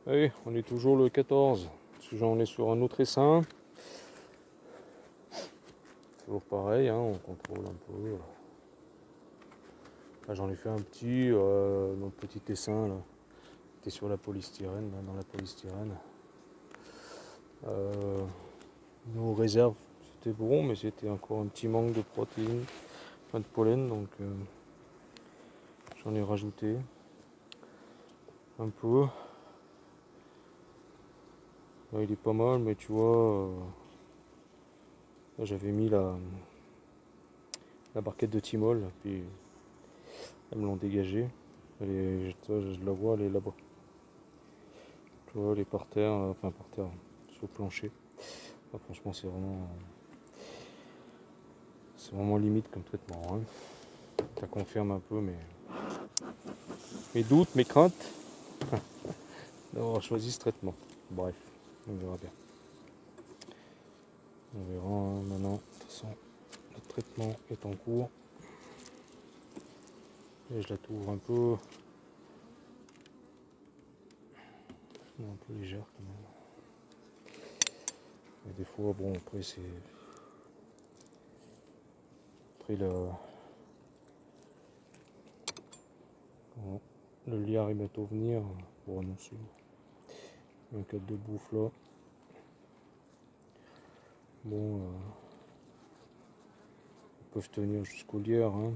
Allez, on est toujours le 14. J'en ai sur un autre essaim. Toujours pareil, hein, on contrôle un peu. Là, j'en ai fait un petit, notre petit essaim là. C'était sur la polystyrène, là, dans la polystyrène. Nos réserves, c'était bon, mais c'était encore un petit manque de protéines, enfin de pollen, donc j'en ai rajouté un peu. Là, il est pas mal, mais tu vois, là, j'avais mis la barquette de thymol, puis elles me l'ont dégagée. Je la vois, elle est là-bas. Tu vois, elle est par terre, enfin par terre, sur le plancher. Ah, franchement, c'est vraiment limite comme traitement. Hein. Ça confirme un peu mes doutes, mes craintes d'avoir choisi ce traitement. Bref, on verra bien. On verra hein, maintenant. De toute façon, le traitement est en cours. Et je la trouve un peu légère quand même. Et des fois, bon, après c'est. Après le liard il va bientôt venir pour annoncer un cadre de bouffe là. Bon, ils peuvent tenir jusqu'au liard hein,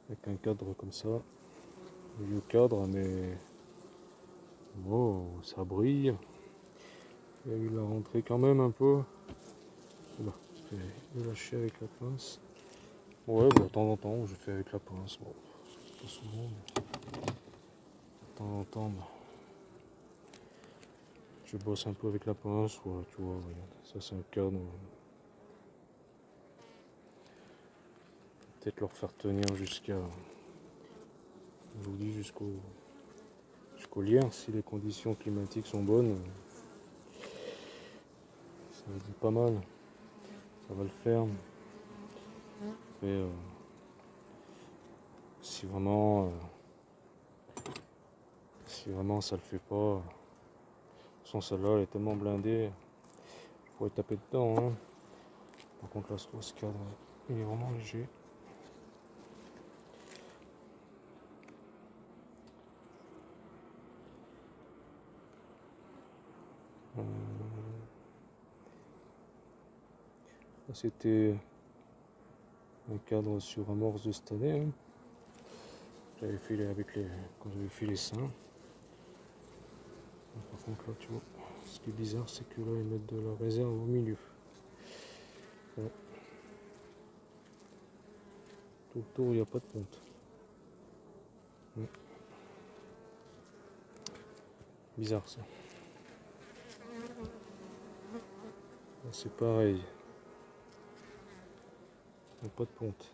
avec un cadre comme ça. Un vieux cadre, mais oh, ça brille. Il y a eu la rentrée quand même un peu. Là, je vais lâcher avec la pince. Ouais, bah, de temps en temps, je fais avec la pince. Bon, pas souvent, mais de temps en temps, bah, je bosse un peu avec la pince. Ouais, tu vois, regarde, ça c'est un cadre. Peut-être leur faire tenir jusqu'à, je vous dis, jusqu'au liard, si les conditions climatiques sont bonnes. Ça va être pas mal. Ça va le faire. Et si vraiment ça le fait pas, de toute façon celle-là elle est tellement blindée, il faut y taper dedans. Hein. Par contre là ce cadre il est vraiment léger. C'était un cadre sur amorce de cette année. Hein. J'avais fait quand j'avais fait les seins. Par contre là tu vois, ce qui est bizarre c'est que là ils mettent de la réserve au milieu. Ouais. Tout autour il n'y a pas de ponte. Ouais. Bizarre ça. Là, c'est pareil. Il n'y a pas de ponte.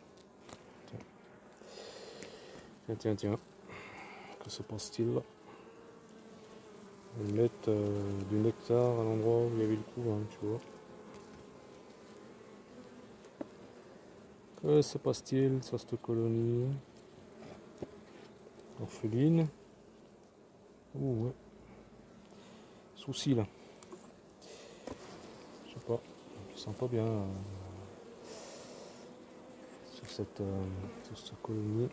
Tiens. Que se passe-t-il là? Ils mettent du nectar à l'endroit où il y avait le couvain, tu vois. Que se passe-t-il sur cette colonie orpheline? Ouh ouais. Souci là. Je sais pas. Je sens pas bien sur cette colonie.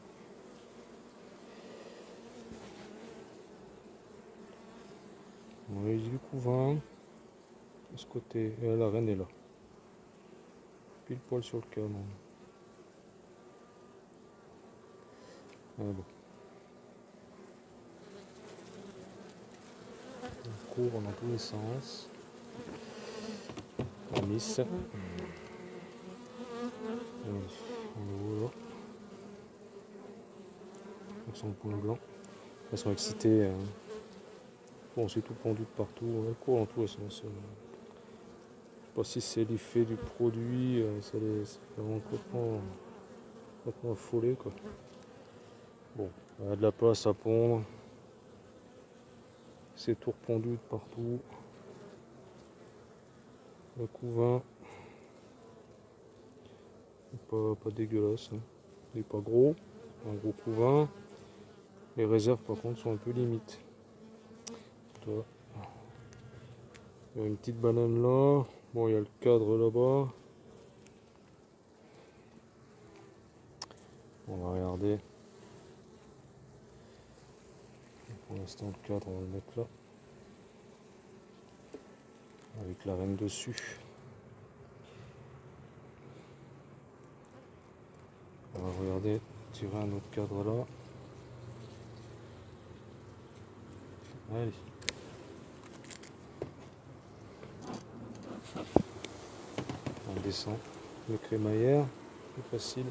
Oui, il y a du couvain. De ce côté. Et la reine est là. Pile poil sur le canon. Ah bon. On court dans tous les sens. La miss. On le voit là. Avec son point blanc. Elles sont excitées. Bon, c'est tout pendu de partout. Elles courent dans tous les sens. Je sais pas si c'est l'effet du produit. Ça les rend complètement affolés quoi. Bon, il y a de la place à pondre. C'est tout repondu de partout. Le couvain. Pas dégueulasse. Hein. Il n'est pas gros. Un gros couvain. Les réserves par contre sont un peu limites. toi. Il y a une petite banane là. Bon, il y a le cadre là-bas. On va regarder. Pour l'instant, le cadre, on va le mettre là. Avec la reine dessus. On va regarder, tirer un autre cadre là. Allez. On descend le crémaillère, plus facile.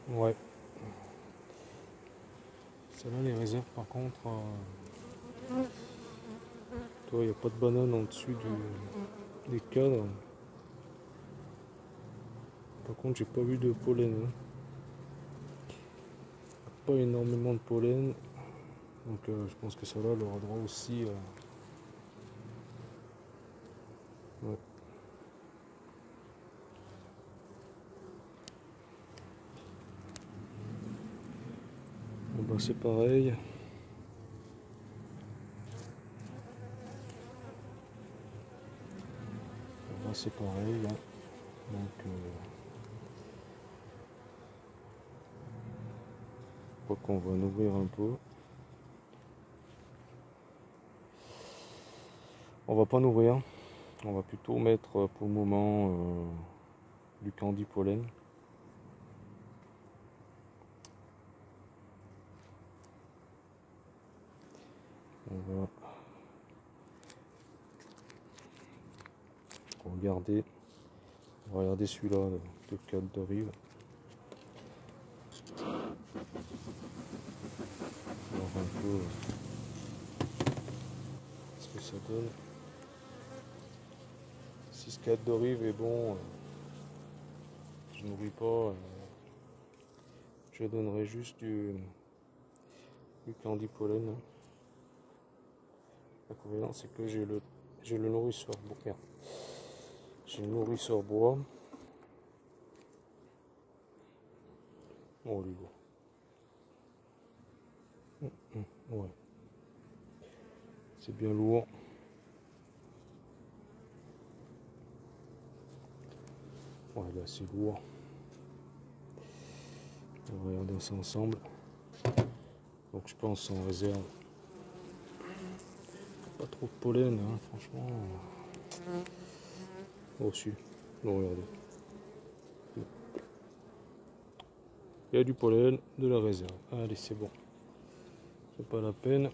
Ouais. Celle-là, les réserves, par contre, toi, il n'y a pas de banane en dessus des cadres. Par contre, j'ai pas vu de pollen. Hein. Pas énormément de pollen. Donc, je pense que celle-là, elle aura droit aussi. Ouais. Bon, bah, c'est pareil. Là, c'est pareil. Hein. Donc, je crois qu'on va en ouvrir un peu. On va pas en ouvrir. On va plutôt mettre pour le moment du candy pollen. On va regarder celui-là, le cadre de rive. Voir un peu ce que ça donne. Si ce cadre de rive est bon, je n'oublie pas, je donnerai juste du candy pollen. L'inconvénient, c'est que j'ai le nourrisseur bois. J'ai le nourrisseur bois. Oh, lui, ouais. C'est bien lourd. Ouais, là, c'est lourd. On va regarder ça ensemble. Donc, je pense en réserve. Pas trop de pollen, hein, franchement. Oh, si. Non, regardez. Il y a du pollen, de la réserve. Allez, c'est bon. C'est pas la peine.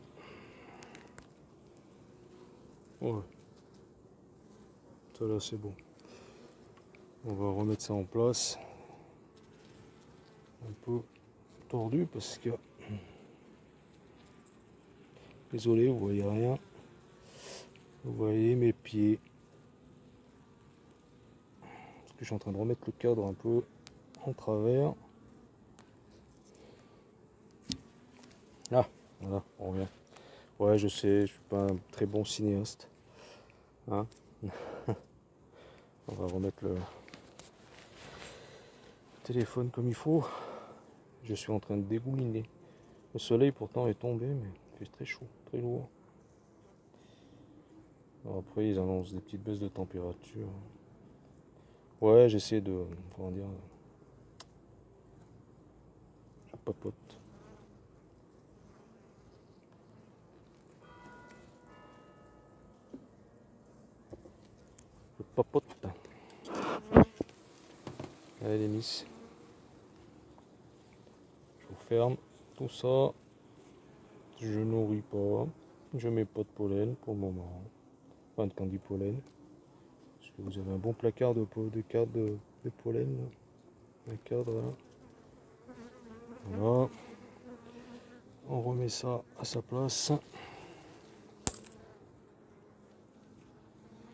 Ouais. Ça là, c'est bon. On va remettre ça en place. Un peu tordu parce que... Désolé, vous voyez rien. Vous voyez mes pieds. Parce que je suis en train de remettre le cadre un peu en travers. Ah, voilà, on revient. Ouais, je sais, je suis pas un très bon cinéaste. Hein. On va remettre le téléphone comme il faut. Je suis en train de dégouliner. Le soleil pourtant est tombé, mais il fait très chaud, très lourd. Alors après, ils annoncent des petites baisses de température. Ouais, j'essaie de... Comment dire... Je papote. Je papote. Allez, miss. Je vous ferme tout ça. Je nourris pas. Je mets pas de pollen pour le moment. Enfin, de candy pollen. Parce que vous avez un bon placard de cadre de pollen. Là. Un cadre là. Voilà. On remet ça à sa place.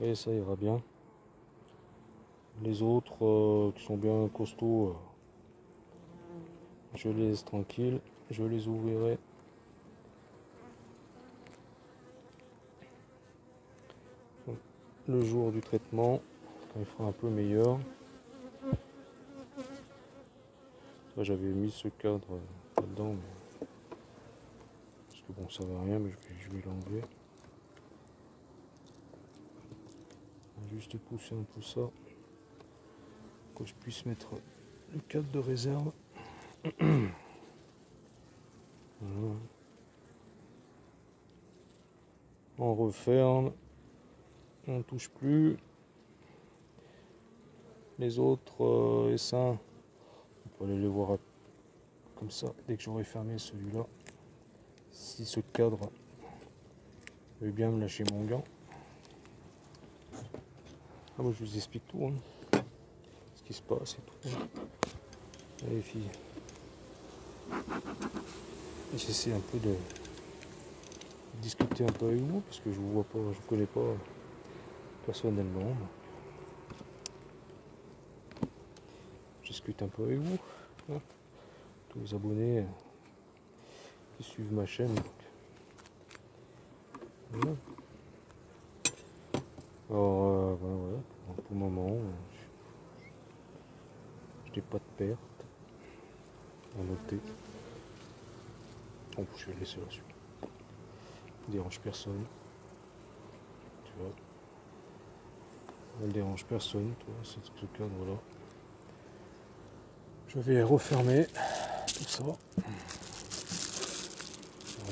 Et ça ira bien. Les autres qui sont bien costauds, je les laisse tranquilles. Je les ouvrirai le jour du traitement, quand il fera un peu meilleur. Là j'avais mis ce cadre là-dedans, mais... parce que bon ça va rien, mais je vais l'enlever. Juste pousser un peu ça, que je puisse mettre le cadre de réserve. Voilà. On referme, on touche plus. Les autres essaims, on peut aller les voir comme ça dès que j'aurai fermé celui-là. Si ce cadre veut bien me lâcher mon gant. Ah, moi je vous explique tout, hein, ce qui se passe et tout. Allez les filles, j'essaie un peu de discuter un peu avec vous parce que je vous vois pas, je vous connais pas personnellement. Je discute un peu avec vous, hein, tous les abonnés qui suivent ma chaîne. Donc. Voilà. Alors voilà, pour le moment, je n'ai pas de perte à noter. Bon, je vais laisser là-dessus. Ça dérange personne. Tu vois. Elle dérange personne, toi, ce cadre-là. Je vais refermer tout ça. Alors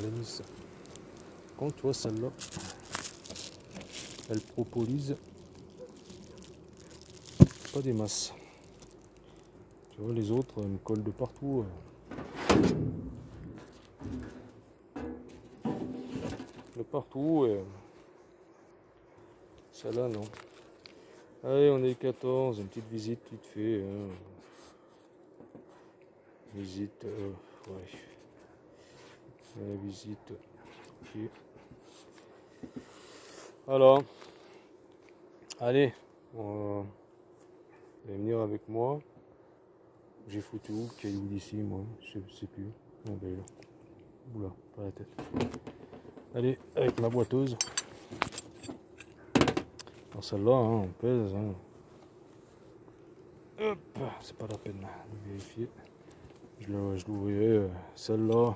la mise. Quand tu vois celle-là, elle propolyse pas des masses. Tu vois, les autres elles me collent de partout. De partout. Et... celle-là, non. Allez, on est 14, une petite visite vite fait. Hein. Visite, ouais. Visite. Okay. Alors, allez, vous allez venir avec moi. J'ai foutu où le caillou d'ici, moi, je sais plus. Ah ben là. Oula, pas la tête. Allez, avec ma boiteuse. Alors celle-là, hein, on pèse. Hein. Hop, c'est pas la peine de vérifier. Je l'ouvrirai, celle-là.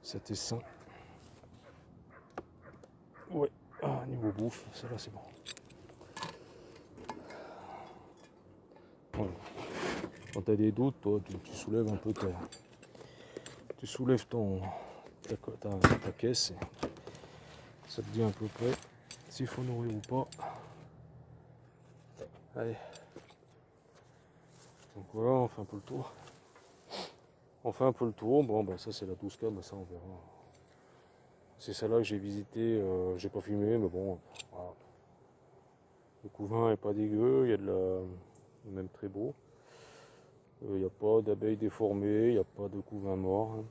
C'était ça. Ouais, ah, niveau bouffe, celle-là c'est bon. Voilà. Quand tu as des doutes, toi, tu soulèves un peu tu soulèves ta caisse et ça te dit à peu près s'il faut nourrir ou pas. Allez. Donc voilà, on fait un peu le tour. On fait un peu le tour. Bon, bah ça c'est la 12K, bah ça on verra. C'est celle-là que j'ai visité. J'ai pas filmé, mais bon, voilà. Le couvain est pas dégueu, il y a de la... même très beau. Il n'y a pas d'abeilles déformées, il n'y a pas de couvain mort. Hein.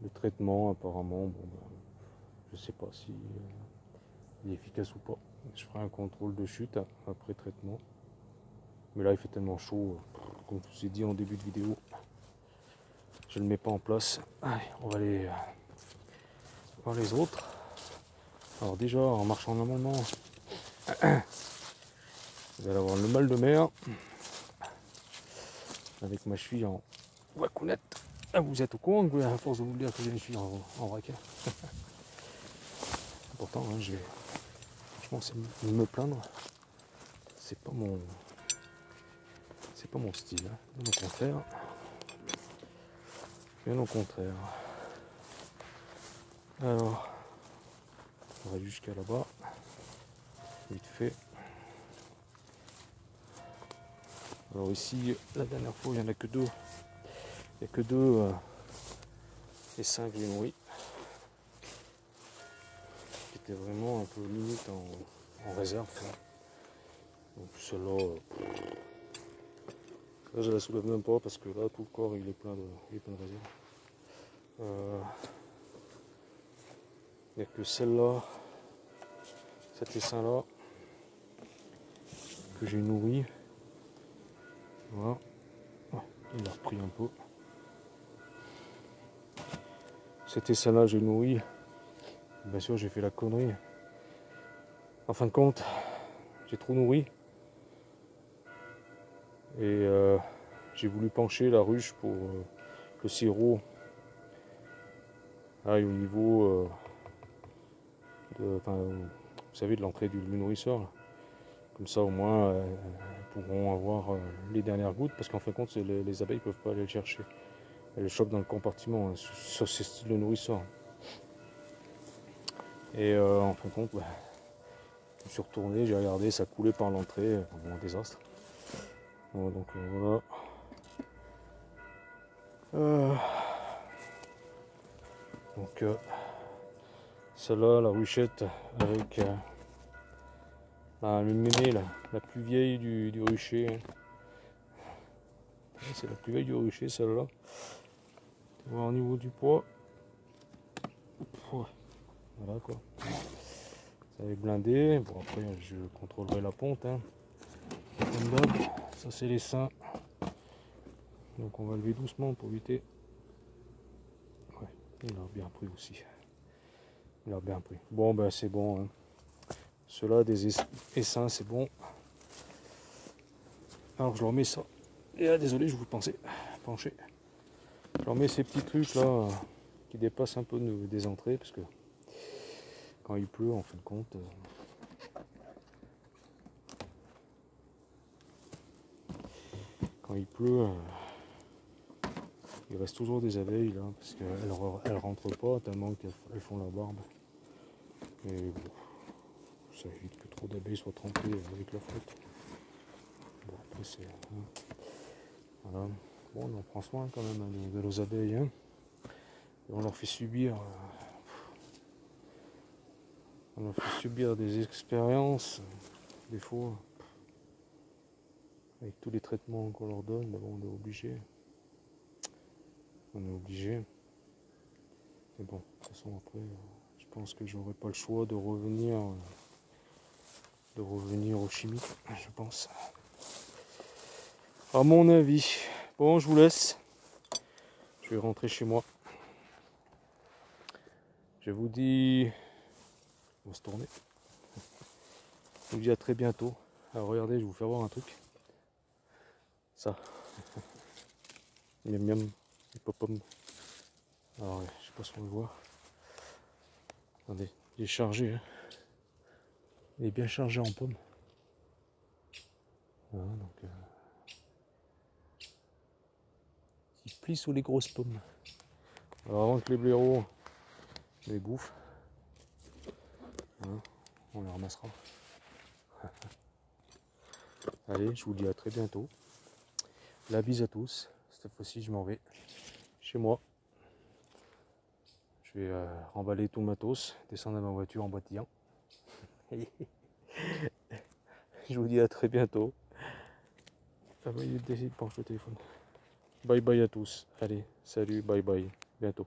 Le traitement apparemment, bon, ben, je sais pas si il est efficace ou pas. Je ferai un contrôle de chute après traitement. Mais là il fait tellement chaud, comme je vous ai dit en début de vidéo, je ne le mets pas en place. Allez, on va aller voir les autres. Alors déjà en marchant normalement, vous allez avoir le mal de mer avec ma cheville en wacounette. Ah, vous êtes au courant que à force de vous le dire que j'ai une cheville en braquet. Pourtant, hein, franchement, c'est me plaindre. C'est pas mon style. Hein. Bien au contraire. Bien au contraire. Alors, on va jusqu'à là-bas. Vite fait. Alors ici, la dernière fois, il n'y en a que deux. Il n'y a que deux et 5 que j'ai nourris. Qui étaient vraiment un peu limite en réserve. Quoi. Donc celle-là, là je la soulève même pas parce que là tout le corps il est plein de réserve. Il n'y a que celle-là, cet essaim-là, que j'ai nourri. Voilà. Oh, il a repris un peu. Cet essaim-là, j'ai nourri Bien sûr, j'ai fait la connerie. En fin de compte, j'ai trop nourri. Et j'ai voulu pencher la ruche pour que le sirop aille au niveau vous savez, de l'entrée du nourrisseur. Là. Comme ça, au moins, elles pourront avoir les dernières gouttes, parce qu'en fin de compte, les abeilles ne peuvent pas aller le chercher. Elles le chopent dans le compartiment, hein, sur ces styles de nourrisseur. Et en fin de compte, bah, je me suis retourné, j'ai regardé, ça coulait par l'entrée, un désastre. Bon, donc voilà. Donc celle-là, la ruchette avec le mémé, la plus vieille du rucher. Hein. C'est la plus vieille du rucher, celle-là. Au niveau du poids. Voilà quoi. Ça est blindé. Bon après je contrôlerai la ponte. Hein. Comme d'hab. Ça c'est les seins. Donc on va lever doucement pour éviter. Ouais, il a bien pris aussi. Il a bien pris. Bon ben c'est bon. Hein. Ceux-là des essaims c'est bon. Alors je leur mets ça. Et là désolé je vous pensais pencher. Je leur mets ces petits trucs là qui dépassent un peu des entrées parce que quand il pleut en fin de compte. Quand il pleut, il reste toujours des abeilles là, parce qu'elles rentrent pas tellement qu'elles font la barbe. Et bon, ça évite que trop d'abeilles soient trempées avec la flotte. Bon après c'est. Voilà. Bon on en prend soin quand même hein, de nos abeilles. Hein. Et on leur fait subir. On leur fait subir des expériences, des fois. Avec tous les traitements qu'on leur donne, bon, on est obligé. On est obligé. Mais bon, de toute façon après, je pense que j'aurai pas le choix de revenir au chimique, je pense. À mon avis. Bon, je vous laisse. Je vais rentrer chez moi. Je vous dis... On va se tourner. Je vous dis à très bientôt. Alors regardez, je vais vous faire voir un truc. Ça. Miam miam. Pop-pom. Alors, je sais pas si on le voit. Attendez, il est chargé. Hein. Il est bien chargé en pomme. Voilà, donc... il plie sous les grosses pommes. Alors avant que les blaireaux les bouffent, hein, on les ramassera. Allez, je vous dis à très bientôt. La bise à tous. Cette fois-ci, je m'en vais chez moi. Je vais remballer tout le matos, descendre à ma voiture en boitillant. Je vous dis à très bientôt. Ah bah, il décide de pencher le téléphone. Bye bye à tous. Allez, salut, bye bye. Bientôt.